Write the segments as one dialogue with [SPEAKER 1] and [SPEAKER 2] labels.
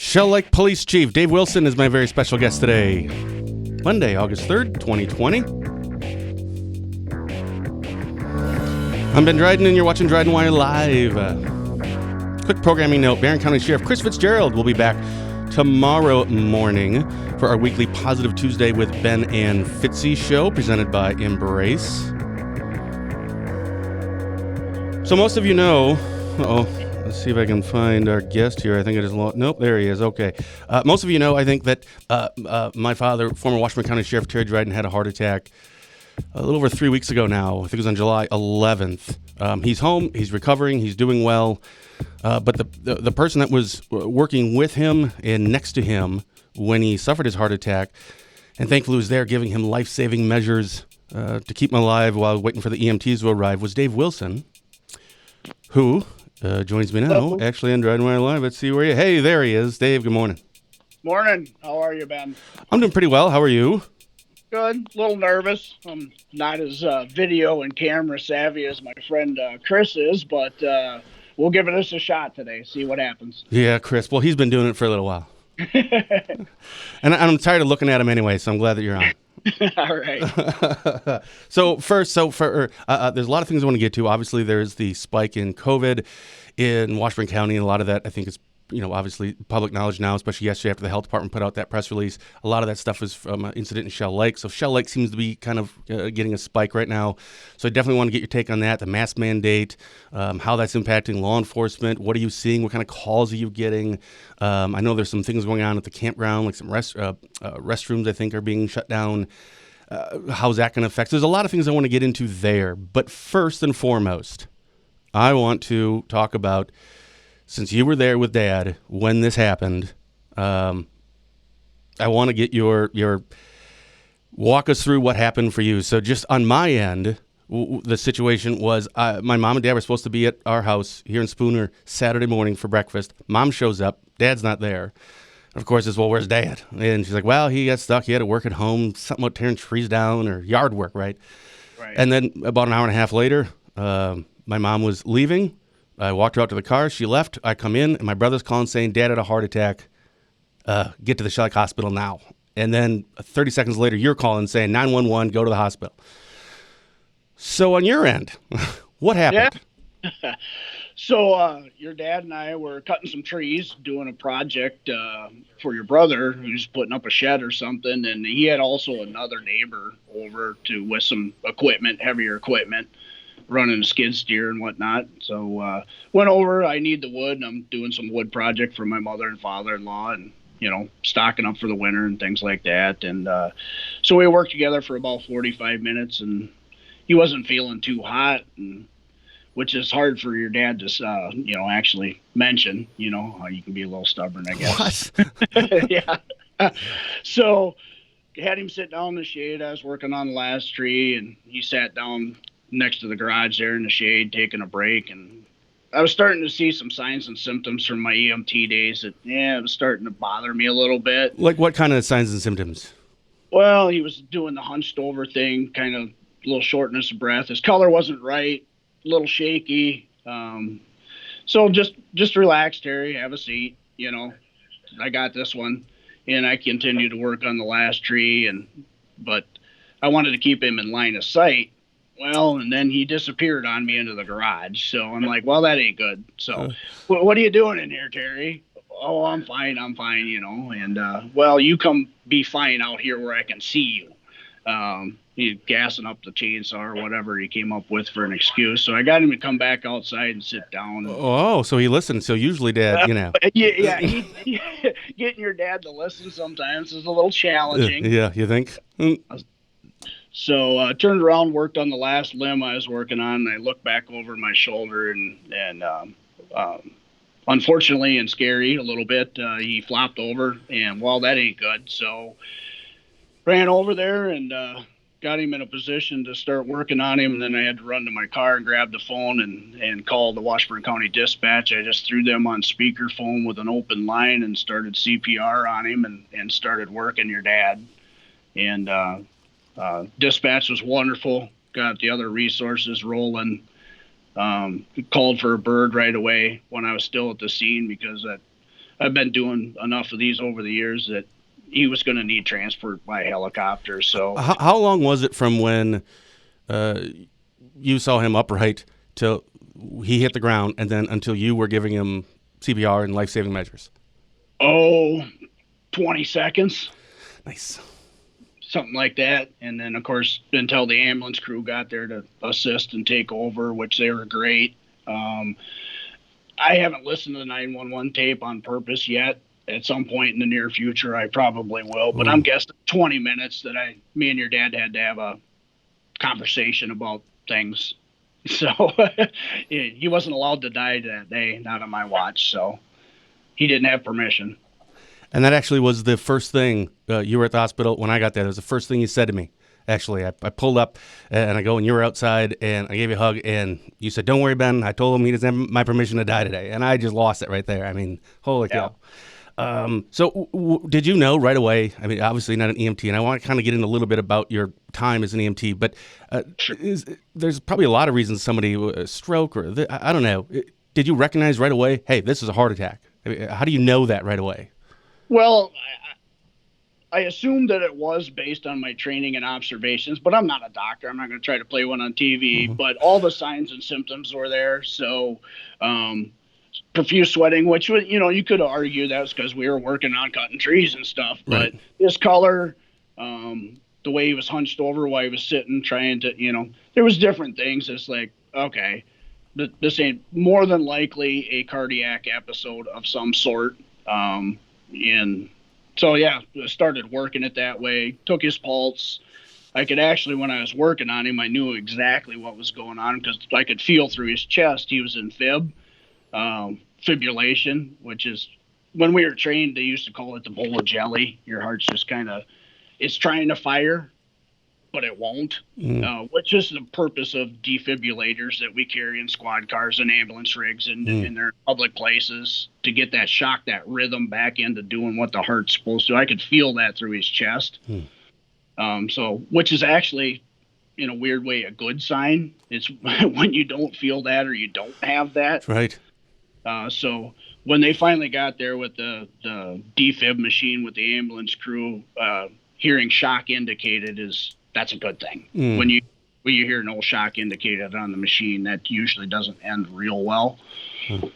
[SPEAKER 1] Shell Lake Police Chief Dave Wilson is my very special guest today. Monday, August 3rd, 2020. I'm Ben Dryden, and you're watching DrydenWire Live. Quick programming note, Barron County Sheriff Chris Fitzgerald will be back tomorrow morning for our weekly Positive Tuesday with Ben and Fitzy show, presented by Embrace. So most of you know... Let's see if I can find our guest here. I think it is... Nope, there he is. Okay. Most of you know, I think, that my father, former Washburn County Sheriff Terry Dryden, had a heart attack a little over 3 weeks ago now. I think it was on July 11th. He's home. He's recovering. He's doing well. But the person that was working with him and next to him when he suffered his heart attack, and thankfully was there giving him life-saving measures to keep him alive while waiting for the EMTs to arrive, was Dave Wilson, who... joins me now,
[SPEAKER 2] Hello.
[SPEAKER 1] actually, on DrydenWire Live. Let's see where you... Hey, there he is. Dave, good morning.
[SPEAKER 2] Morning. How are you, Ben?
[SPEAKER 1] I'm doing pretty well. How are you?
[SPEAKER 2] Good. A little nervous. I'm not as video and camera savvy as my friend Chris is, but we'll give this a shot today, see what happens.
[SPEAKER 1] Yeah, Chris. Well, he's been doing it for a little while. And I'm tired of looking at him anyway, so I'm glad that you're on.
[SPEAKER 2] All right.
[SPEAKER 1] So there's a lot of things I want to get to. Obviously, there's the spike in COVID in Washburn County, and a lot of that, I think, is obviously public knowledge now, especially yesterday after the health department put out that press release. A lot of that stuff is from an incident in Shell Lake. So Shell Lake seems to be kind of getting a spike right now. So I definitely want to get your take on that, the mask mandate, how that's impacting law enforcement. What are you seeing? What kind of calls are you getting? I know there's some things going on at the campground, like some restrooms, I think, are being shut down. How's that going to affect? So there's a lot of things I want to get into there. But first and foremost, I want to talk about, since you were there with Dad when this happened, I want to get your walk us through what happened for you. So just on my end, the situation was my mom and Dad were supposed to be at our house here in Spooner Saturday morning for breakfast. Mom shows up. Dad's not there. Of course, it's, well, where's Dad? And she's like, well, he got stuck. He had to work at home, something about tearing trees down or yard work, right?
[SPEAKER 2] Right.
[SPEAKER 1] And then about an hour and a half later, my mom was leaving. I walked her out to the car. She left. I come in, and my brother's calling saying, Dad had a heart attack. Get to the Shell Lake Hospital now. And then 30 seconds later, you're calling saying, 911, go to the hospital. So on your end, what happened?
[SPEAKER 2] Yeah. So your dad and I were cutting some trees, doing a project for your brother who's putting up a shed or something. And he had also another neighbor over with some equipment, heavier equipment, running a skid steer and whatnot. So went over. I need the wood, and I'm doing some wood project for my mother and father-in-law, and stocking up for the winter and things like that. And so we worked together for about 45 minutes, and he wasn't feeling too hot, which is hard for your dad to actually mention. How you can be a little stubborn, I guess.
[SPEAKER 1] What?
[SPEAKER 2] Yeah. So had him sit down in the shade. I was working on the last tree, and he sat down next to the garage there in the shade, taking a break. And I was starting to see some signs and symptoms from my EMT days that, it was starting to bother me a little bit.
[SPEAKER 1] Like what kind of signs and symptoms?
[SPEAKER 2] Well, he was doing the hunched over thing, kind of a little shortness of breath. His color wasn't right, a little shaky. So just relax, Terry, have a seat. I got this one. And I continued to work on the last tree, but I wanted to keep him in line of sight. Well, and then he disappeared on me into the garage. So I'm like, well, that ain't good. So what are you doing in here, Terry? Oh, I'm fine. And, well, you come be fine out here where I can see you. He's gassing up the chainsaw or whatever he came up with for an excuse. So I got him to come back outside and sit down.
[SPEAKER 1] Oh, so he listened. So usually Dad,
[SPEAKER 2] Yeah, getting your dad to listen sometimes is a little challenging.
[SPEAKER 1] Yeah, you think?
[SPEAKER 2] So I turned around, worked on the last limb I was working on, and I looked back over my shoulder, and unfortunately and scary a little bit, he flopped over, and, well, that ain't good. So ran over there and got him in a position to start working on him, and then I had to run to my car and grab the phone and call the Washburn County Dispatch. I just threw them on speakerphone with an open line and started CPR on him and started working your dad. And dispatch was wonderful. Got the other resources rolling. Called for a bird right away when I was still at the scene because I've been doing enough of these over the years that he was going to need transport by helicopter. So
[SPEAKER 1] How long was it from when uh, you saw him upright till he hit the ground, and then until you were giving him CPR and life saving measures?
[SPEAKER 2] oh, 20 seconds,
[SPEAKER 1] Nice.
[SPEAKER 2] something like that. And then, of course, until the ambulance crew got there to assist and take over, which they were great. Um, I haven't listened to the 911 tape on purpose yet. At some point in the near future, I probably will. But I'm
[SPEAKER 1] Ooh.
[SPEAKER 2] guessing 20 minutes that me and your dad had to have a conversation about things. So he wasn't allowed to die that day, not on my watch. So he didn't have permission.
[SPEAKER 1] And that actually was the first thing you were at the hospital when I got there. That was the first thing you said to me. Actually, I pulled up and I go, and you were outside, and I gave you a hug, and you said, "Don't worry, Ben. I told him he doesn't have my permission to die today." And I just lost it right there. I mean, holy
[SPEAKER 2] Yeah.
[SPEAKER 1] cow. So did you know right away? I mean, obviously not an EMT, and I want to kind of get in a little bit about your time as an EMT, but there's probably a lot of reasons somebody a stroke or I don't know. Did you recognize right away? Hey, this is a heart attack. I mean, how do you know that right away?
[SPEAKER 2] Well, I assumed that it was based on my training and observations, but I'm not a doctor. I'm not going to try to play one on TV.
[SPEAKER 1] Mm-hmm.
[SPEAKER 2] But all the signs and symptoms were there. So, profuse sweating, which was, you could argue that was because we were working on cutting trees and stuff. But
[SPEAKER 1] Right.
[SPEAKER 2] his color, the way he was hunched over while he was sitting, trying to, there was different things. It's like, okay, this ain't more than likely a cardiac episode of some sort. And so, yeah, I started working it that way, took his pulse. I could actually, when I was working on him, I knew exactly what was going on because I could feel through his chest. He was in fibrillation, which is when we were trained, they used to call it the bowl of jelly. Your heart's just kind of, it's trying to fire, but it won't, which is the purpose of defibrillators that we carry in squad cars and ambulance rigs and in their public places to get that shock, that rhythm back into doing what the heart's supposed to. I could feel that through his chest. So, which is actually, in a weird way, a good sign. It's when you don't feel that or you don't have that.
[SPEAKER 1] Right.
[SPEAKER 2] So when they finally got there with the defib machine with the ambulance crew, hearing shock indicated that's a good thing. When you hear no shock indicated on the machine, that usually doesn't end real well. So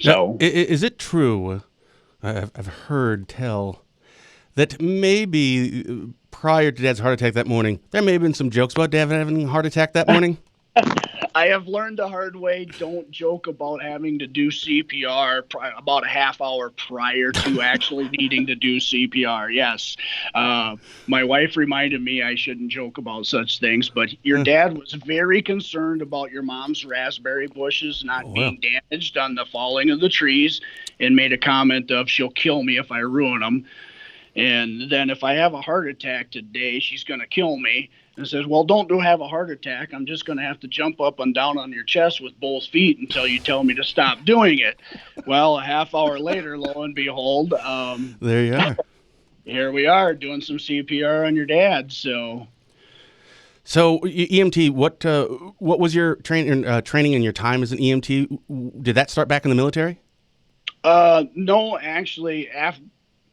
[SPEAKER 1] now, is it true? I've heard tell that maybe prior to Dad's heart attack that morning, there may have been some jokes about Dad having a heart attack that morning.
[SPEAKER 2] I have learned the hard way. Don't joke about having to do CPR about a half hour prior to actually needing to do CPR. Yes. My wife reminded me I shouldn't joke about such things, but your dad was very concerned about your mom's raspberry bushes not being damaged on the falling of the trees and made a comment of, "She'll kill me if I ruin them. And then if I have a heart attack today, she's going to kill me." And says, "Well, don't have a heart attack. I'm just going to have to jump up and down on your chest with both feet until you tell me to stop doing it." Well, a half hour later, lo and behold,
[SPEAKER 1] there you are.
[SPEAKER 2] Here we are doing some CPR on your dad. So
[SPEAKER 1] EMT, what was your training and your time as an EMT? Did that start back in the military?
[SPEAKER 2] No, actually,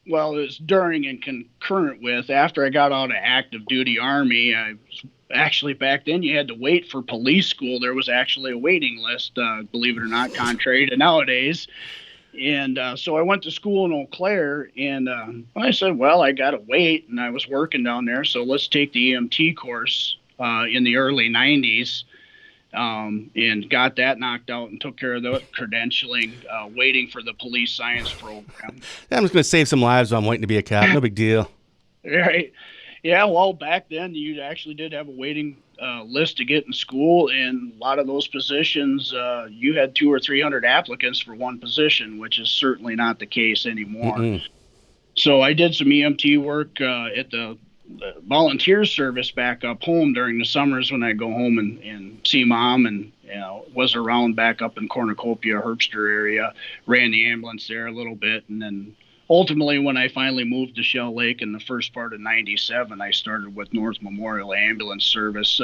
[SPEAKER 2] well, it was during and concurrent with, after I got out of active duty Army. I was actually, back then you had to wait for police school. There was actually a waiting list, believe it or not, contrary to nowadays. And so I went to school in Eau Claire, and I said, well, I got to wait, and I was working down there, so let's take the EMT course in the early 90s. And got that knocked out and took care of the credentialing, waiting for the police science program.
[SPEAKER 1] I'm just going to save some lives while I'm waiting to be a cop. No big deal.
[SPEAKER 2] Right. Yeah, well, back then you actually did have a waiting list to get in school, and a lot of those positions, you had 200 or 300 applicants for one position, which is certainly not the case anymore.
[SPEAKER 1] Mm-mm.
[SPEAKER 2] So I did some EMT work at the volunteer service back up home during the summers when I go home and see Mom, and was around back up in Cornucopia, Herbster area, ran the ambulance there a little bit, and then ultimately when I finally moved to Shell Lake in the first part of 97, I started with North Memorial Ambulance Service,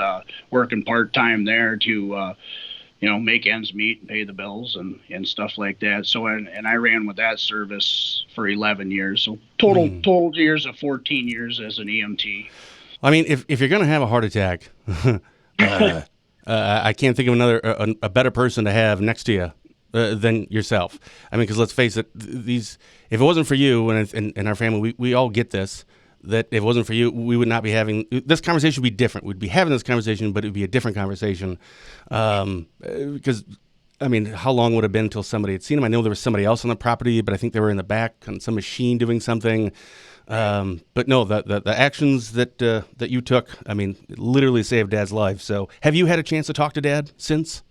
[SPEAKER 2] working part-time there to make ends meet and pay the bills and stuff like that. So, and I ran with that service for 11 years. So total years of 14 years as an EMT.
[SPEAKER 1] I mean, if you're going to have a heart attack, I can't think of a better person to have next to you than yourself. I mean, because let's face it, if it wasn't for you and our family, we all get this, that if it wasn't for you, we would not be having this conversation. Would be different. We'd be having this conversation, but it would be a different conversation. Because I mean, how long would it have been until somebody had seen him? I know there was somebody else on the property, but I think they were in the back on some machine doing something. But no, the actions that you took, I mean, literally saved Dad's life. So, have you had a chance to talk to Dad since?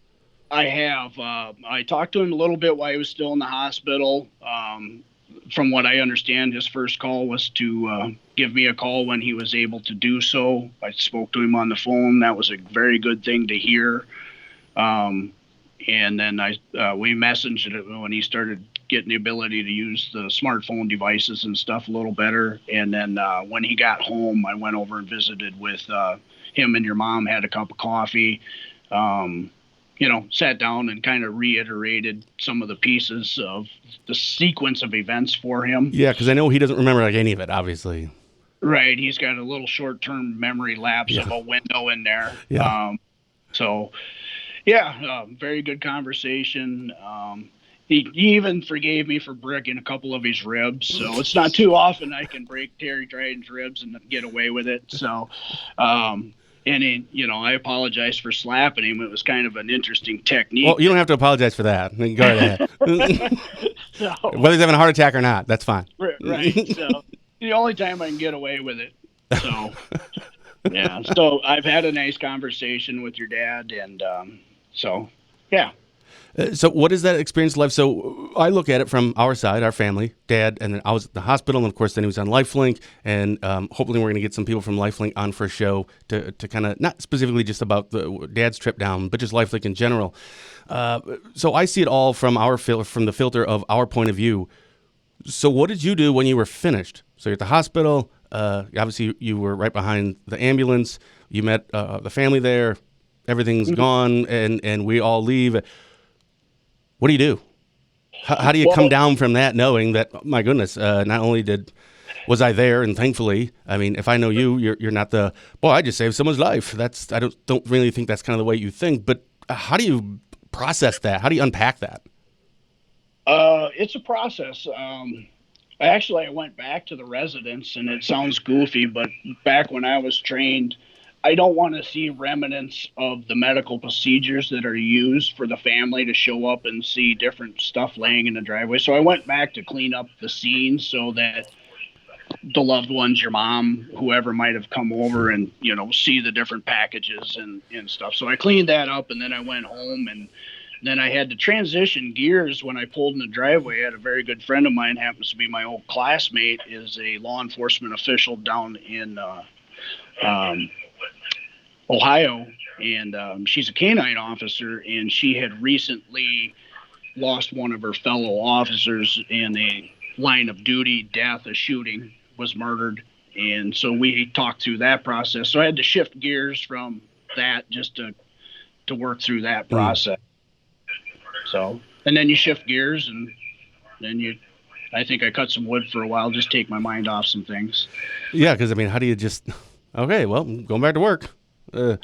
[SPEAKER 2] I have. I talked to him a little bit while he was still in the hospital. From what I understand, his first call was to give me a call when he was able to do so. I spoke to him on the phone. That was a very good thing to hear. And then we messaged it when he started getting the ability to use the smartphone devices and stuff a little better. And then when he got home, I went over and visited with him and your mom, had a cup of coffee. Sat down and kind of reiterated some of the pieces of the sequence of events for him.
[SPEAKER 1] Yeah, because I know he doesn't remember like any of it, obviously.
[SPEAKER 2] Right. He's got a little short-term memory lapse of a window in there.
[SPEAKER 1] Yeah.
[SPEAKER 2] Very good conversation. He even forgave me for breaking a couple of his ribs. So it's not too often I can break Terry Dryden's ribs and get away with it. So, and I apologize for slapping him. It was kind of an interesting technique.
[SPEAKER 1] Well, you don't have to apologize for that. Go ahead. So, whether he's having a heart attack or not, that's fine.
[SPEAKER 2] Right. So the only time I can get away with it. So, yeah. So I've had a nice conversation with your dad, and yeah.
[SPEAKER 1] So what is that experience like? So I look at it from our side, our family, Dad, and then I was at the hospital, and of course then he was on LifeLink, and hopefully we're going to get some people from LifeLink on for a show to kind of, not specifically just about the Dad's trip down, but just LifeLink in general. So I see it all from from the filter of our point of view. So what did you do when you were finished? So you're at the hospital, obviously you were right behind the ambulance, you met the family there, everything's gone, and we all leave. What do you do? How do you come down from that, knowing that, oh my goodness, not only was I there, and thankfully, I mean, if I know you're not the, boy, I just saved someone's life. I don't really think that's kind of the way you think. But how do you process that? How do you unpack that?
[SPEAKER 2] It's a process. I went back to the residence, and it sounds goofy, but back when I was trained, I don't want to see remnants of the medical procedures that are used for the family to show up and see different stuff laying in the driveway. So I went back to clean up the scene so that the loved ones, your mom, whoever might have come over and, see the different packages and stuff. So I cleaned that up, and then I went home, and then I had to transition gears when I pulled in the driveway. I had a very good friend of mine, happens to be my old classmate, is a law enforcement official down in Ohio, and she's a canine officer, and she had recently lost one of her fellow officers in a line of duty death, a shooting, was murdered. And so we talked through that process. So I had to shift gears from that just to work through that process. So, and then you shift gears, and then I think I cut some wood for a while, just take my mind off some things.
[SPEAKER 1] Yeah, because I mean, how do you just, okay, well, going back to work. I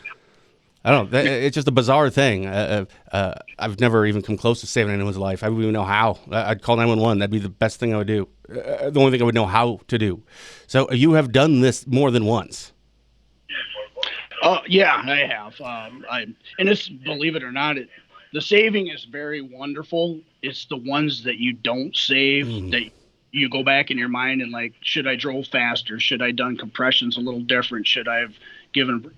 [SPEAKER 1] don't know. It's just a bizarre thing. I've never even come close to saving anyone's life. I wouldn't even know how. I'd call 911. That'd be the best thing I would do. The only thing I would know how to do. So you have done this more than once.
[SPEAKER 2] Yeah, I have. And it's, believe it or not, the saving is very wonderful. It's the ones that you don't save that you go back in your mind and like, should I drove faster? Should I done compressions a little different? Should I have given,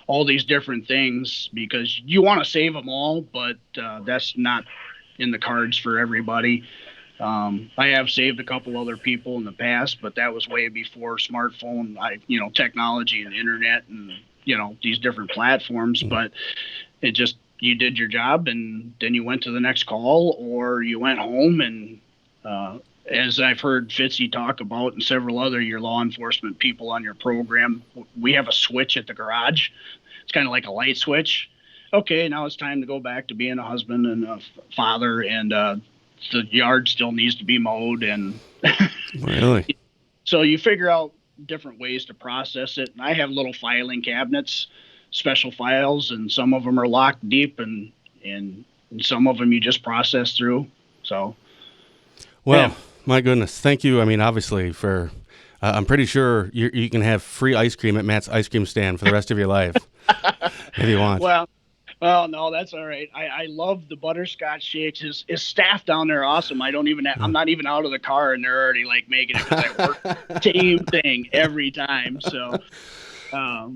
[SPEAKER 2] all these different things, because you want to save them all, but that's not in the cards for everybody. I have saved a couple other people in the past, but that was way before smartphone, technology and internet and, these different platforms. But it just, you did your job, and then you went to the next call, or you went home. And as I've heard Fitzy talk about, and several other your law enforcement people on your program, we have a switch at the garage. It's kind of like a light switch. okay, now it's time to go back to being a husband and a father, and the yard still needs to be mowed, and
[SPEAKER 1] Really?
[SPEAKER 2] so you figure out different ways to process it. And I have little filing cabinets, special files, and some of them are locked deep, and some of them you just process through. So,
[SPEAKER 1] Well,
[SPEAKER 2] yeah.
[SPEAKER 1] my goodness. Thank you. I mean, obviously, for I'm pretty sure you can have free ice cream at Matt's ice cream stand for the rest of your life if you want.
[SPEAKER 2] Well, well, no, that's all right. I love the butterscotch shakes. His staff down there are awesome. I'm not even out of the car and they're already like making it because I work the same thing every time. So,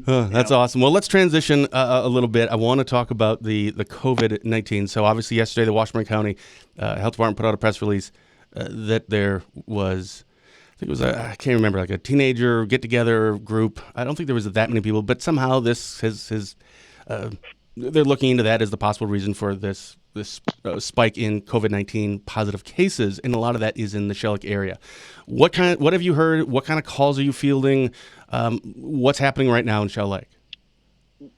[SPEAKER 1] That's awesome. Well, let's transition a little bit. I want to talk about the COVID-19. So obviously yesterday, the Washburn County Health Department put out a press release that there was, I think it was, I can't remember, like a teenager get-together group. I don't think there was that many people, but somehow this has they're looking into that as the possible reason for this spike in COVID-19 positive cases, and a lot of that is in the Shell Lake area. What have you heard? What kind of calls are you fielding? What's happening right now in Shell Lake?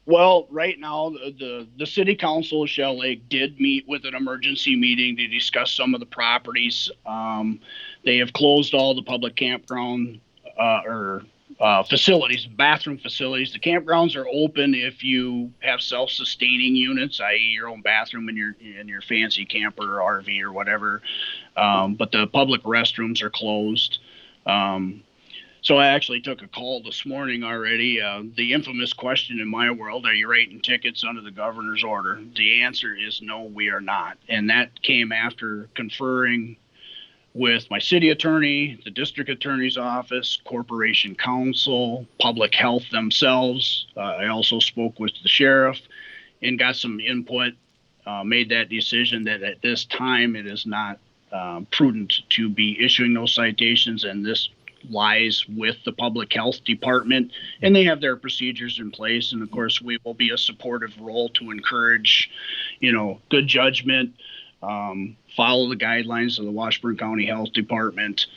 [SPEAKER 2] well, right now the city council of Shell Lake did meet with an emergency meeting to discuss some of the properties. They have closed all the public campground or facilities, bathroom facilities. The campgrounds are open if you have self-sustaining units, i.e., your own bathroom in your fancy camper or RV or whatever. But the public restrooms are closed. So I actually took a call this morning already. The infamous question in my world: are you writing tickets under the governor's order? The answer is no, we are not, and that came after conferring with my city attorney, the district attorney's office, corporation counsel, public health themselves. I also spoke with the sheriff and got some input, made that decision that at this time it is not prudent to be issuing those citations, and this lies with the public health department, and they have their procedures in place. And of course, we will be a supportive role to encourage, good judgment, follow the guidelines of the Washburn County Health Department,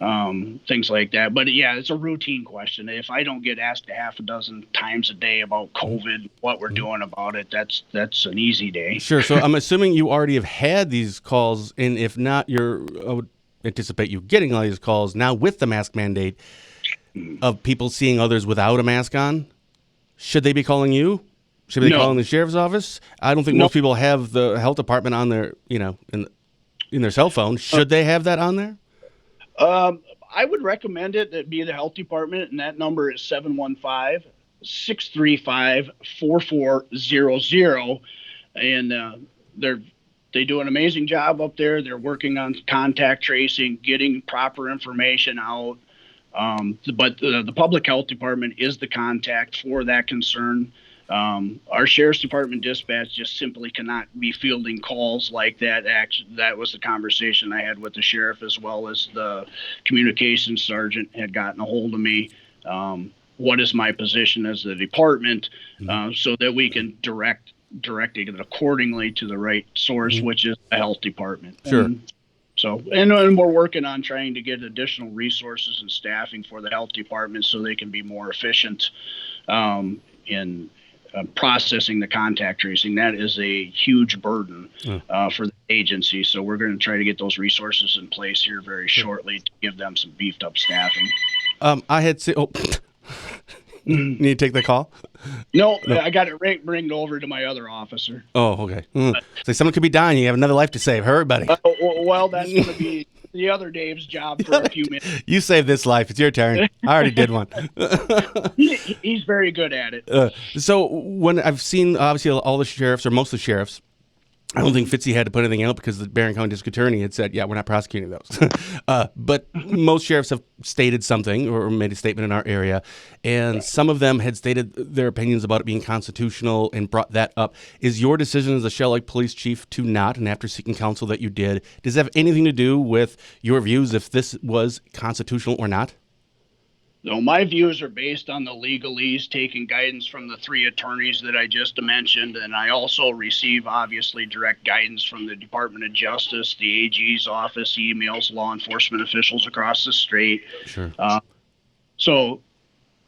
[SPEAKER 2] things like that. But yeah, it's a routine question. If I don't get asked a half a dozen times a day about COVID, what we're doing about it, that's an easy day.
[SPEAKER 1] Sure. So I'm assuming you already have had these calls, and if not, I would anticipate you getting all these calls now with the mask mandate of people seeing others without a mask on. Should they be calling you? Should they be calling the sheriff's office? I don't think most people have the health department on their, in their cell phone. Should they have that on there?
[SPEAKER 2] I would recommend it be the health department, and that number is 715-635-4400. And they do an amazing job up there. They're working on contact tracing, getting proper information out. But the public health department is the contact for that concern. Our sheriff's department dispatch just simply cannot be fielding calls like that. Actually, that was the conversation I had with the sheriff, as well as the communications sergeant had gotten a hold of me. What is my position as the department, so that we can direct it accordingly to the right source, which is the health department.
[SPEAKER 1] Sure.
[SPEAKER 2] And we're working on trying to get additional resources and staffing for the health department so they can be more efficient in processing the contact tracing. That is a huge burden for the agency. So we're going to try to get those resources in place here very shortly to give them some beefed up staffing.
[SPEAKER 1] I had need to take the call?
[SPEAKER 2] No, I got it ringed over to my other officer.
[SPEAKER 1] Oh, okay. So someone could be dying. You have another life to save. Hurry, buddy.
[SPEAKER 2] Well, that's going to be the other Dave's job for a few minutes.
[SPEAKER 1] You saved this life. It's your turn. I already did one.
[SPEAKER 2] He's very good at it.
[SPEAKER 1] So when I've seen, obviously, all the sheriffs, or most of the sheriffs, I don't think Fitzy had to put anything out because the Barron County District Attorney had said, yeah, we're not prosecuting those. But most sheriffs have stated something or made a statement in our area, and some of them had stated their opinions about it being constitutional and brought that up. Is your decision as a Shell Lake police chief to not, and after seeking counsel that you did, does it have anything to do with your views if this was constitutional or not?
[SPEAKER 2] No, my views are based on the legalese, taking guidance from the three attorneys that I just mentioned. And I also receive, obviously, direct guidance from the Department of Justice, the AG's office, emails, law enforcement officials across the state.
[SPEAKER 1] Sure.
[SPEAKER 2] So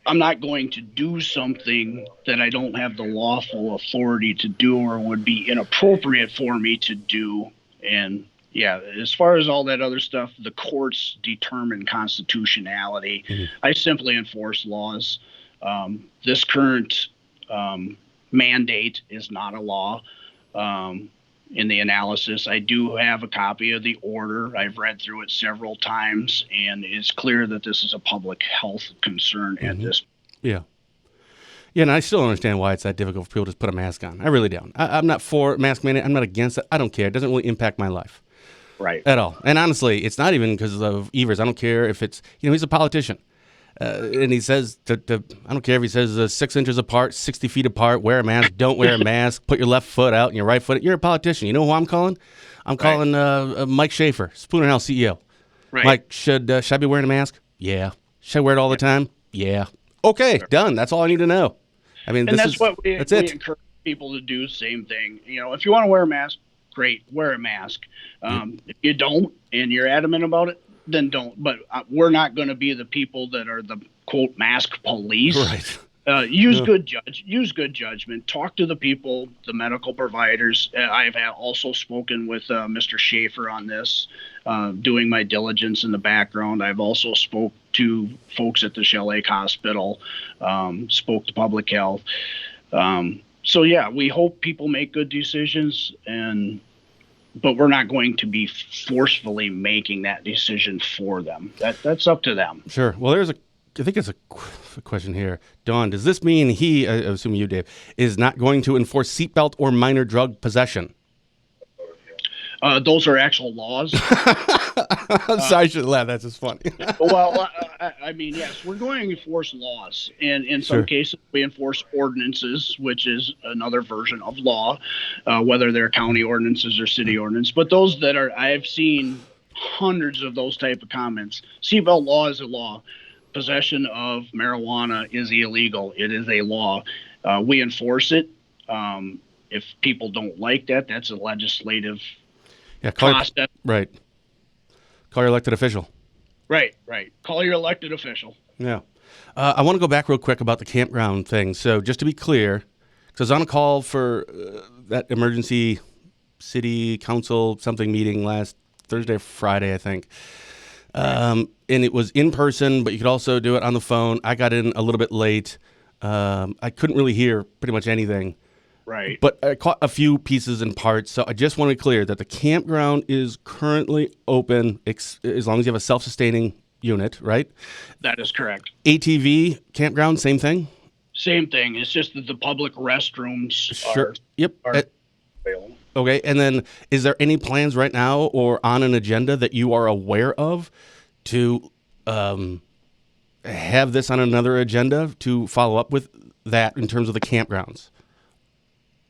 [SPEAKER 2] I'm not going to do something that I don't have the lawful authority to do or would be inappropriate for me to do. And yeah, as far as all that other stuff, the courts determine constitutionality. I simply enforce laws. This current mandate is not a law. In the analysis, I do have a copy of the order. I've read through it several times, and it's clear that this is a public health concern at this.
[SPEAKER 1] Yeah. Yeah, and I still don't understand why it's that difficult for people to just put a mask on. I really don't. I'm not for mask mandate. I'm not against it. I don't care. It doesn't really impact my life.
[SPEAKER 2] Right.
[SPEAKER 1] At all. And honestly, it's not even because of Evers. I don't care if it's, he's a politician. And he says, I don't care if he says 6 inches apart, 60 feet apart, wear a mask, don't wear a mask, put your left foot out and your right foot. You're a politician. You know who I'm calling? I'm calling Mike Schaefer, Spooner Health CEO.
[SPEAKER 2] Right.
[SPEAKER 1] Mike, should I be wearing a mask? Yeah. Should I wear it all the time? Yeah. Okay, done. That's all I need to know. I mean,
[SPEAKER 2] and that's what we
[SPEAKER 1] it.
[SPEAKER 2] encourage people to do. Same thing. If you want to wear a mask, great, wear a mask. If you don't and you're adamant about it, then don't. But we're not going to be the people that are the quote mask police.
[SPEAKER 1] Right.
[SPEAKER 2] Use good judgment. Talk to the people, the medical providers. I've also spoken with Mr. Schaefer on this, doing my diligence in the background. I've also spoke to folks at the Shell Lake Hospital, spoke to public health. So yeah, we hope people make good decisions, but we're not going to be forcefully making that decision for them. That's up to them.
[SPEAKER 1] Sure. Well, I think it's a question here. Dawn, does this mean he, I assume you, Dave, is not going to enforce seatbelt or minor drug possession?
[SPEAKER 2] Those are actual laws.
[SPEAKER 1] I'm sorry, I should laugh. That's just funny.
[SPEAKER 2] Well, I mean, yes, we're going to enforce laws. And in some cases, we enforce ordinances, which is another version of law, whether they're county ordinances or city ordinance. But those that are, I've seen hundreds of those type of comments. Seatbelt law is a law. Possession of marijuana is illegal. It is a law. We enforce it. If people don't like that, that's a legislative process.
[SPEAKER 1] Right. Call your elected official.
[SPEAKER 2] Right. Call your elected official.
[SPEAKER 1] Yeah. I want to go back real quick about the campground thing. So just to be clear, because I was on a call for that emergency city council something meeting last Thursday or Friday, I think. And it was in person, but you could also do it on the phone. I got in a little bit late. I couldn't really hear pretty much anything.
[SPEAKER 2] Right.
[SPEAKER 1] But I caught a few pieces and parts. So I just want to be clear that the campground is currently open as long as you have a self-sustaining unit, right?
[SPEAKER 2] That is correct.
[SPEAKER 1] ATV campground, same thing?
[SPEAKER 2] Same thing. It's just that the public restrooms are available.
[SPEAKER 1] Okay. And then is there any plans right now or on an agenda that you are aware of to have this on another agenda to follow up with that in terms of the campgrounds?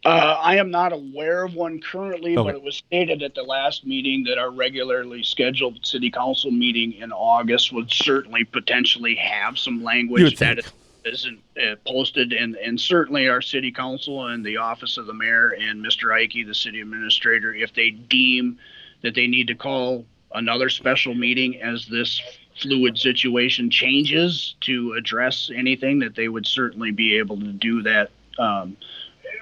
[SPEAKER 2] I am not aware of one currently, but it was stated at the last meeting that our regularly scheduled city council meeting in August would certainly potentially have some language that isn't posted, and certainly our city council and the office of the mayor and Mr. Ike, the city administrator, if they deem that they need to call another special meeting as this fluid situation changes to address anything, that they would certainly be able to do that.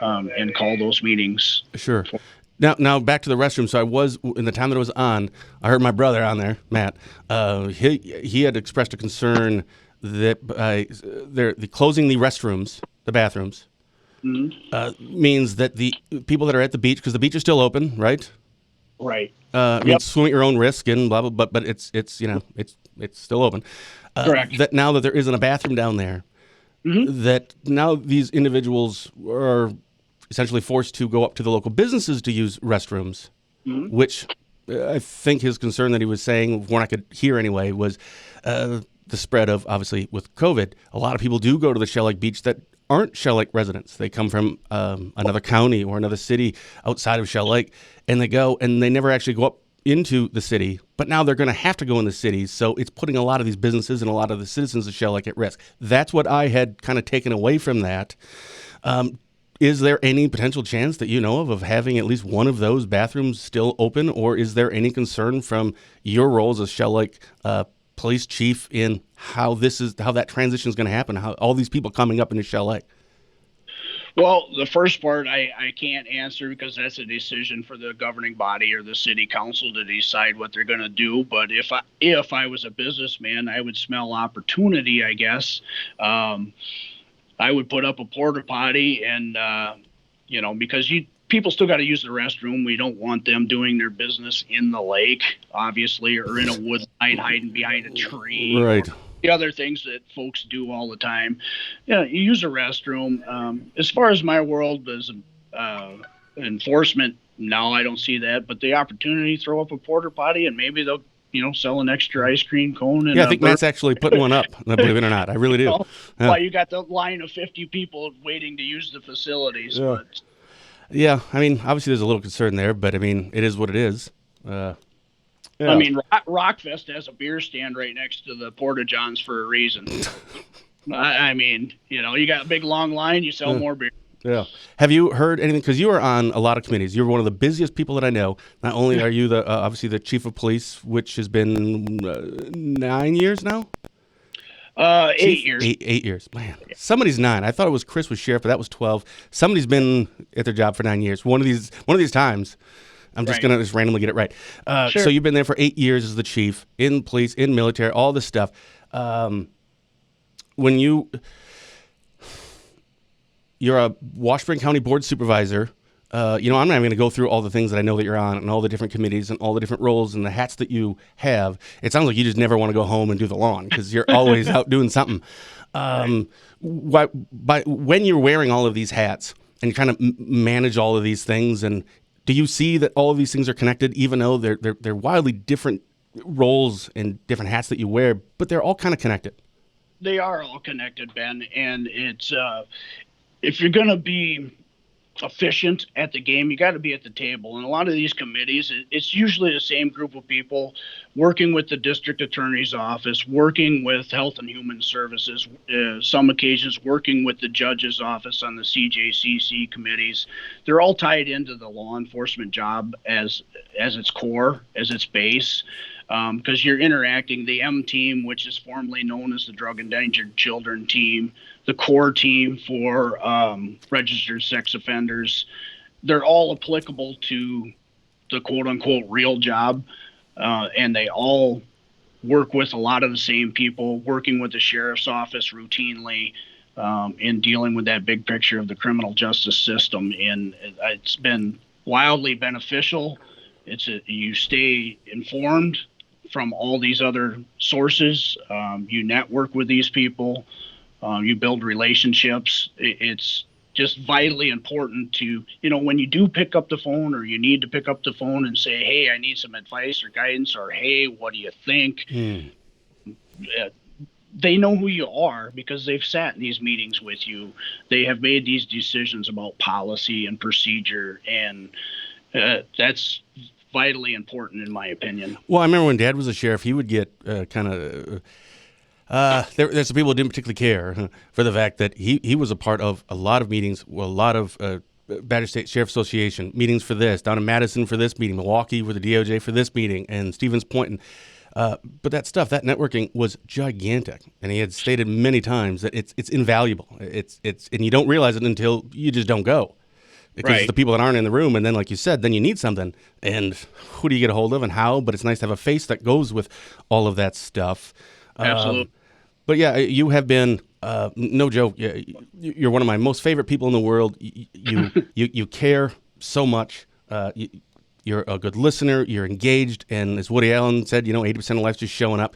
[SPEAKER 2] And call those meetings.
[SPEAKER 1] Sure. Now back to the restroom. So I was, in the time that I was on, I heard my brother on there, Matt. He had expressed a concern that the closing the restrooms, the bathrooms, means that the people that are at the beach, because the beach is still open, right?
[SPEAKER 2] Right.
[SPEAKER 1] Means swim at your own risk and blah blah. But it's still open.
[SPEAKER 2] Correct.
[SPEAKER 1] That now that there isn't a bathroom down there. That now these individuals are essentially forced to go up to the local businesses to use restrooms, which I think his concern that he was saying, from what I could hear anyway, was the spread of, obviously, with COVID. A lot of people do go to the Shell Lake Beach that aren't Shell Lake residents. They come from another county or another city outside of Shell Lake, and they go, and they never actually go up into the city, but now they're going to have to go in the cities, so it's putting a lot of these businesses and a lot of the citizens of Shell Lake at risk. That's what I had kind of taken away from that. Is there any potential chance that you know of having at least one of those bathrooms still open, or is there any concern from your roles as Shell Lake police chief in how that transition is going to happen, how all these people coming up into Shell Lake?
[SPEAKER 2] Well, the first part I can't answer because that's a decision for the governing body or the city council to decide what they're going to do. But if I was a businessman, I would smell opportunity, I guess. I would put up a porta potty and, because people still got to use the restroom. We don't want them doing their business in the lake, obviously, or in a wood line hiding behind a tree.
[SPEAKER 1] Right.
[SPEAKER 2] The other things that folks do all the time. You use a restroom. As far as my world as enforcement, no, I don't see that. But the opportunity to throw up a porta potty and maybe they'll, sell an extra ice cream cone. And
[SPEAKER 1] I think Matt's actually putting one up, believe it or not. I really do.
[SPEAKER 2] Well, you got the line of 50 people waiting to use the facilities.
[SPEAKER 1] Yeah.
[SPEAKER 2] But
[SPEAKER 1] Yeah, I mean, obviously there's a little concern there, but I mean, it is what it is. Yeah.
[SPEAKER 2] I mean, Rockfest has a beer stand right next to the Porta Johns for a reason. I mean, you got a big long line, you sell more beer.
[SPEAKER 1] Yeah. Have you heard anything? Because you are on a lot of committees. You're one of the busiest people that I know. Not only are you obviously the chief of police, which has been 9 years now.
[SPEAKER 2] 8 years.
[SPEAKER 1] 8 years. Man, somebody's 9. I thought it was Chris was sheriff, but that was 12. Somebody's been at their job for 9 years. One of these times, I'm just gonna just randomly get it right.
[SPEAKER 2] Sure.
[SPEAKER 1] So you've been there for 8 years as the chief in police, in military, all this stuff. When you're a Washburn County board supervisor. I'm not even going to go through all the things that I know that you're on and all the different committees and all the different roles and the hats that you have. It sounds like you just never want to go home and do the lawn because you're always out doing something. When you're wearing all of these hats and you're trying to manage all of these things, and do you see that all of these things are connected, even though they're wildly different roles and different hats that you wear, but they're all kind of connected?
[SPEAKER 2] They are all connected, Ben, and it's if you're going to be efficient at the game, you got to be at the table. And a lot of these committees, it's usually the same group of people working with the district attorney's office, working with health and human services, some occasions working with the judge's office on the CJCC committees. They're all tied into the law enforcement job as its core, as its base. Because you're interacting the M team, which is formerly known as the Drug Endangered Children team, the core team for registered sex offenders. They're all applicable to the quote unquote real job. And they all work with a lot of the same people, working with the sheriff's office routinely in dealing with that big picture of the criminal justice system. And it's been wildly beneficial. You stay informed from all these other sources. You network with these people. You build relationships. It's just vitally important to, when you do pick up the phone or you need to pick up the phone and say, hey, I need some advice or guidance, or hey, what do you think? They know who you are because they've sat in these meetings with you. They have made these decisions about policy and procedure, and that's vitally important in my opinion.
[SPEAKER 1] Well, I remember when Dad was a sheriff, he would get kind of there's some people who didn't particularly care for the fact that he was a part of a lot of meetings, a lot of Badger State Sheriff Association meetings for this, down in Madison for this meeting, Milwaukee with the DOJ for this meeting, and Stevens Point. But that stuff, that networking was gigantic, and he had stated many times that it's invaluable. It's and you don't realize it until you just don't go. Because it's the people that aren't in the room, and then, like you said, then you need something, and who do you get a hold of and how? But it's nice to have a face that goes with all of that stuff.
[SPEAKER 2] Absolutely.
[SPEAKER 1] But yeah, you have been, no joke, you're one of my most favorite people in the world. You care so much. You're a good listener. You're engaged, and as Woody Allen said, 80% of life's just showing up.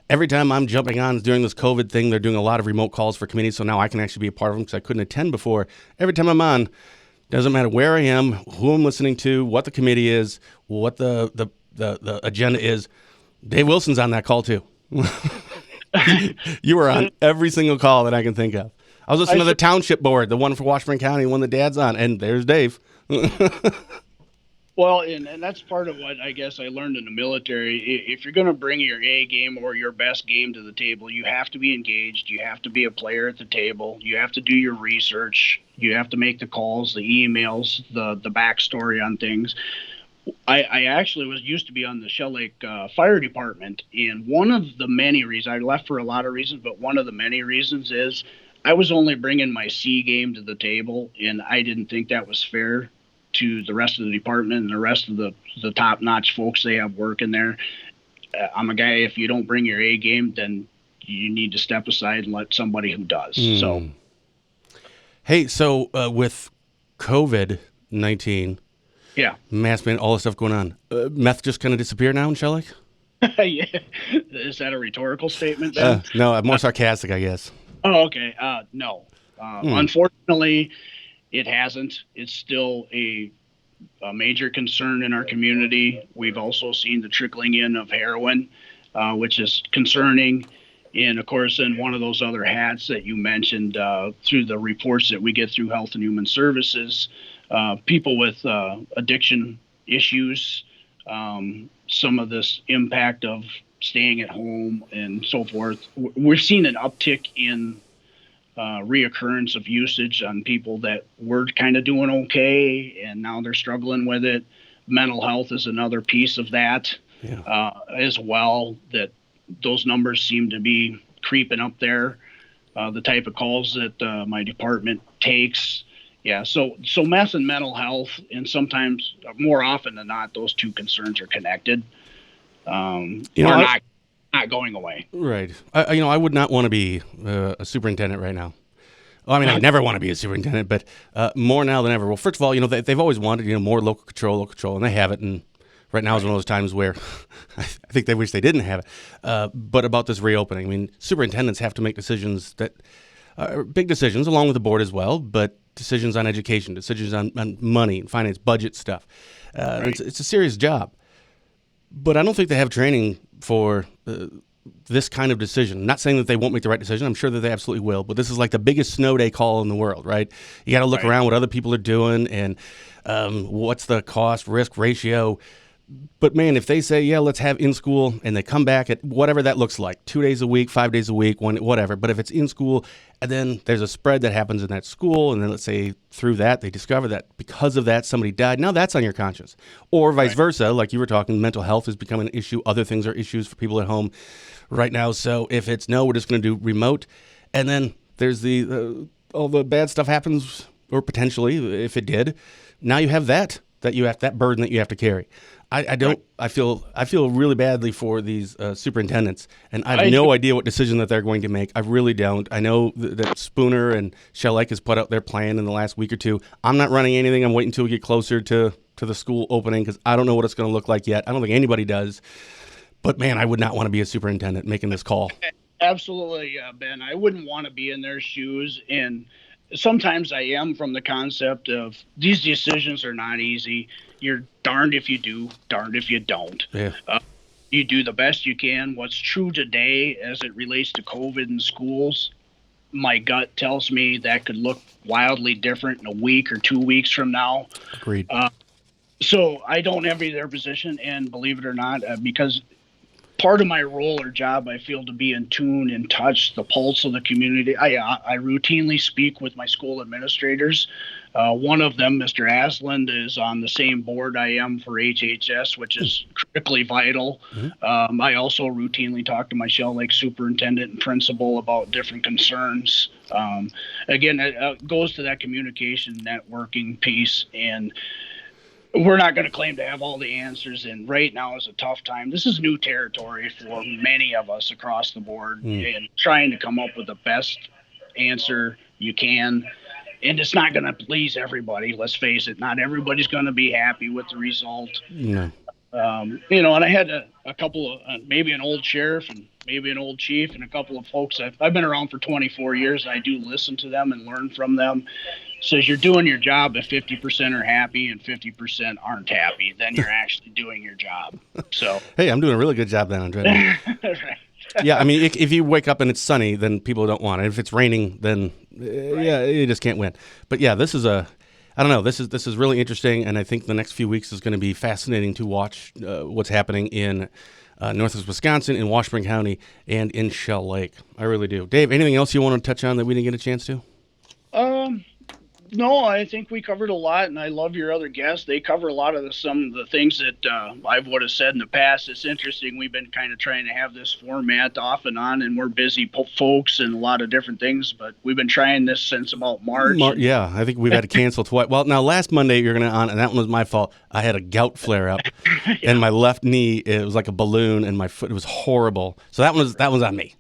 [SPEAKER 1] Every time I'm jumping on during this COVID thing, they're doing a lot of remote calls for committees, so now I can actually be a part of them because I couldn't attend before. Every time I'm on, doesn't matter where I am, who I'm listening to, what the committee is, what the agenda is. Dave Wilson's on that call too. You were on every single call that I can think of. I was listening to the township board, the one for Washburn County, the one that Dad's on, and there's Dave.
[SPEAKER 2] Well, and that's part of what I guess I learned in the military. If you're going to bring your A game or your best game to the table, you have to be engaged. You have to be a player at the table. You have to do your research. You have to make the calls, the emails, the backstory on things. I actually used to be on the Shell Lake Fire Department, and one of the many reasons I left for a lot of reasons, but one of the many reasons is I was only bringing my C game to the table, and I didn't think that was fair to the rest of the department and the rest of the top notch folks they have working there. I'm a guy. If you don't bring your A game, then you need to step aside and let somebody who does. So,
[SPEAKER 1] Hey, so with COVID-19,
[SPEAKER 2] yeah.
[SPEAKER 1] mask man, all this stuff going on, meth just kind of disappear now in Shell Lake?
[SPEAKER 2] Yeah. Is that a rhetorical statement then?
[SPEAKER 1] No, I'm more sarcastic, I guess.
[SPEAKER 2] Oh, okay. No. Unfortunately, it hasn't. It's still a major concern in our community. We've also seen the trickling in of heroin, which is concerning. And of course, in one of those other hats that you mentioned, through the reports that we get through Health and Human Services, people with addiction issues, some of this impact of staying at home and so forth. We've seen an uptick in reoccurrence of usage on people that were kind of doing okay, and now they're struggling with it. Mental health is another piece of that, as well, that those numbers seem to be creeping up there. The type of calls that my department takes. Yeah, so meth and mental health, and sometimes more often than not, those two concerns are connected. Not going away.
[SPEAKER 1] Right. I would not want to be a superintendent right now. Well, I mean, I would never want to be a superintendent, but more now than ever. Well, first of all, they've always wanted, more local control, and they have it. And right now is one of those times where I think they wish they didn't have it. But about this reopening, I mean, superintendents have to make decisions that are big decisions, along with the board as well, but decisions on education, decisions on money, finance, budget stuff. Right. It's a serious job. But I don't think they have training for this kind of decision. Not saying that they won't make the right decision. I'm sure that they absolutely will. But this is like the biggest snow day call in the world, right? You got to look around what other people are doing and what's the cost risk ratio. But man, if they say, yeah, let's have in school, and they come back at whatever that looks like, 2 days a week, 5 days a week, whatever. But if it's in school, and then there's a spread that happens in that school, and then let's say through that they discover that because of that somebody died, now that's on your conscience. Or vice versa, like you were talking, mental health is becoming an issue. Other things are issues for people at home right now. So if it's no, we're just going to do remote, and then there's all the bad stuff happens, or potentially if it did, now you have that burden that you have to carry. I feel really badly for these superintendents, and I have no idea what decision that they're going to make. I really don't. I know that Spooner and Shell Lake has put out their plan in the last week or two. I'm not running anything. I'm waiting until we get closer to the school opening because I don't know what it's going to look like yet. I don't think anybody does. But man, I would not want to be a superintendent making this call.
[SPEAKER 2] Absolutely, Ben. I wouldn't want to be in their shoes, and sometimes I am, from the concept of these decisions are not easy. You're darned if you do, darned if you don't.
[SPEAKER 1] Yeah.
[SPEAKER 2] You do the best you can. What's true today as it relates to COVID in schools, my gut tells me that could look wildly different in a week or 2 weeks from now.
[SPEAKER 1] Agreed.
[SPEAKER 2] So I don't envy their position, and believe it or not, because part of my role or job, I feel, to be in tune, in touch, the pulse of the community. I routinely speak with my school administrators. One of them, Mr. Asland, is on the same board I am for HHS, which is critically vital. Mm-hmm. I also routinely talk to my Shell Lake superintendent and principal about different concerns. Again, it goes to that communication networking piece, and we're not going to claim to have all the answers, and right now is a tough time. This is new territory for many of us across the board, and trying to come up with the best answer you can. And it's not going to please everybody. Let's face it. Not everybody's going to be happy with the result.
[SPEAKER 1] No.
[SPEAKER 2] And I had a couple of, maybe an old sheriff and maybe an old chief and a couple of folks. I've been around for 24 years. I do listen to them and learn from them. Says you're doing your job if 50% are happy and 50% aren't happy, then you're actually doing your job. So
[SPEAKER 1] hey, I'm doing a really good job then, Andre.
[SPEAKER 2] Right.
[SPEAKER 1] Yeah, I mean, if you wake up and it's sunny, then people don't want it. If it's raining, then yeah, you just can't win. But yeah, this is I don't know. This is really interesting, and I think the next few weeks is going to be fascinating to watch what's happening in Northwest Wisconsin, in Washburn County, and in Shell Lake. I really do. Dave, anything else you want to touch on that we didn't get a chance to?
[SPEAKER 2] No, I think we covered a lot, and I love your other guests. They cover a lot of some of the things that I would have said in the past. It's interesting. We've been kind of trying to have this format off and on, and we're busy folks and a lot of different things. But we've been trying this since about March.
[SPEAKER 1] Yeah, I think we've had to cancel twice. Well, now last Monday you're going to on, and that one was my fault. I had a gout flare up, and my left knee, it was like a balloon, and my foot, it was horrible. So that was on me.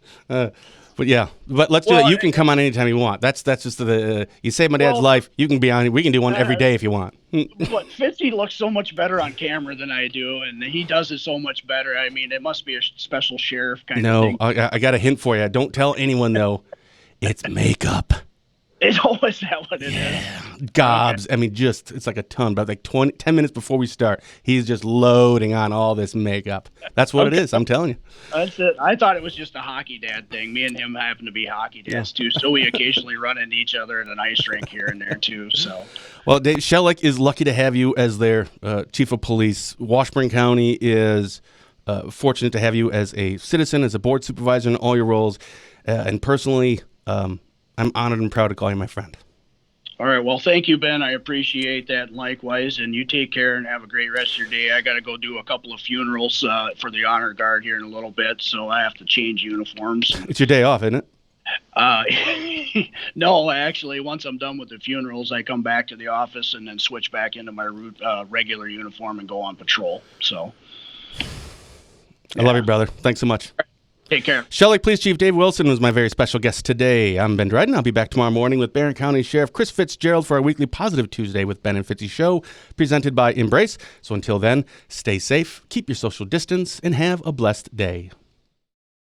[SPEAKER 1] But yeah, but let's do that. You can come on anytime you want. That's just the you saved my dad's life. You can be on. We can do one every day if you want.
[SPEAKER 2] But Fitzy looks so much better on camera than I do, and he does it so much better. I mean, it must be a special sheriff kind of thing.
[SPEAKER 1] No, I got a hint for you. Don't tell anyone though. It's makeup.
[SPEAKER 2] It's always that what it is.
[SPEAKER 1] Gobs. Okay. I mean, it's like a ton. But like 10 minutes before we start, he's just loading on all this makeup. That's what it is. I'm telling you.
[SPEAKER 2] That's it. I thought it was just a hockey dad thing. Me and him happen to be hockey dads too, so we occasionally run into each other at an ice rink here and there too. So,
[SPEAKER 1] well, Dave Shellick is lucky to have you as their chief of police. Washburn County is fortunate to have you as a citizen, as a board supervisor in all your roles, and personally. I'm honored and proud to call you my friend.
[SPEAKER 2] All right. Well, thank you, Ben. I appreciate that. Likewise. And you take care and have a great rest of your day. I got to go do a couple of funerals for the honor guard here in a little bit, so I have to change uniforms.
[SPEAKER 1] It's your day off, isn't it?
[SPEAKER 2] No, actually, once I'm done with the funerals, I come back to the office and then switch back into my regular uniform and go on patrol. So,
[SPEAKER 1] I love you, brother. Thanks so much.
[SPEAKER 2] Take care.
[SPEAKER 1] Shellick Police Chief Dave Wilson was my very special guest today. I'm Ben Dryden. I'll be back tomorrow morning with Barron County Sheriff Chris Fitzgerald for our weekly Positive Tuesday with Ben and Fitzy show, presented by Embrace. So until then, stay safe, keep your social distance, and have a blessed day.